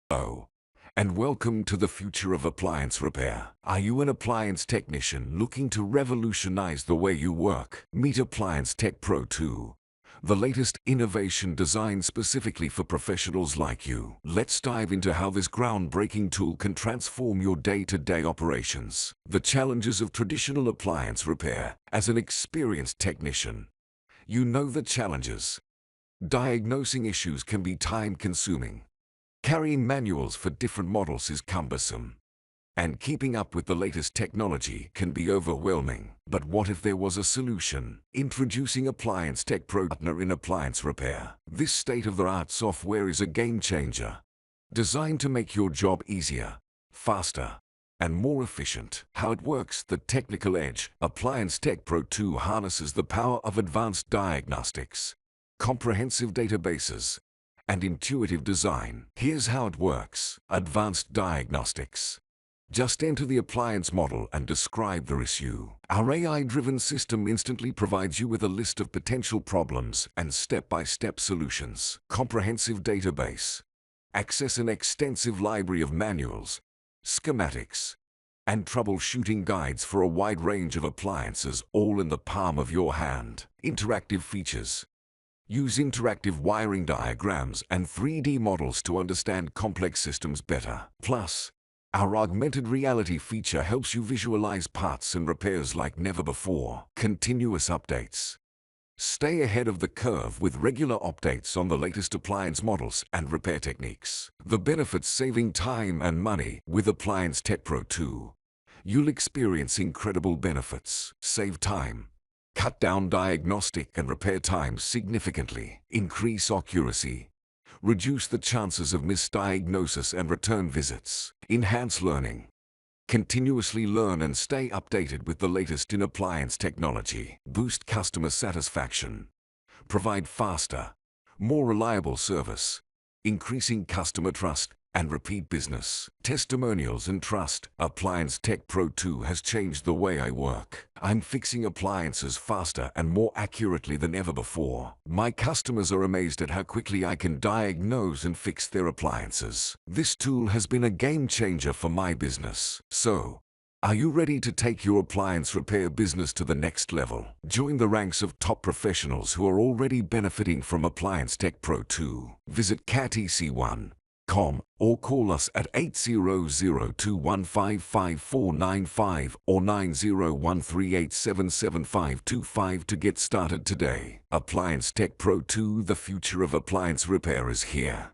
Hello, and welcome to the future of appliance repair. Are you an appliance technician looking to revolutionize the way you work? Meet Appliance Tech Pro 2, the latest innovation designed specifically for professionals like you. Let's dive into how this groundbreaking tool can transform your day-to-day operations. The challenges of traditional appliance repair. As an experienced technician, you know the challenges. Diagnosing issues can be time-consuming. Carrying manuals for different models is cumbersome. And keeping up with the latest technology can be overwhelming. But what if there was a solution? Introducing Appliance Tech Pro partner in appliance repair. This state-of-the-art software is a game-changer, designed to make your job easier, faster, and more efficient. How it works: the technical edge. Appliance Tech Pro 2 harnesses the power of advanced diagnostics, comprehensive databases, and intuitive design. Here's how it works. Advanced diagnostics. Just enter the appliance model and describe the issue. Our AI-driven system instantly provides you with a list of potential problems and step-by-step solutions. Comprehensive database. Access an extensive library of manuals, schematics, and troubleshooting guides for a wide range of appliances, all in the palm of your hand. Interactive features. Use interactive wiring diagrams and 3D models to understand complex systems better. Plus, our augmented reality feature helps you visualize parts and repairs like never before. Continuous updates. Stay ahead of the curve with regular updates on the latest appliance models and repair techniques. The benefits: saving time and money. With Appliance Tech Pro 2, you'll experience incredible benefits. Save time. Cut down diagnostic and repair times significantly. Increase accuracy. Reduce the chances of misdiagnosis and return visits. Enhance learning. Continuously learn and stay updated with the latest in appliance technology. Boost customer satisfaction. Provide faster, more reliable service, increasing customer trust and repeat business. Testimonials and trust. Appliance Tech Pro 2 has changed the way I work. I'm fixing appliances faster and more accurately than ever before. My customers are amazed at how quickly I can diagnose and fix their appliances. This tool has been a game changer for my business. So, are you ready to take your appliance repair business to the next level? Join the ranks of top professionals who are already benefiting from Appliance Tech Pro 2. Visit catec1.com or call us at 800-215-5495 or 9013877525 to get started today. Appliance Tech Pro 2, the future of appliance repair, is here.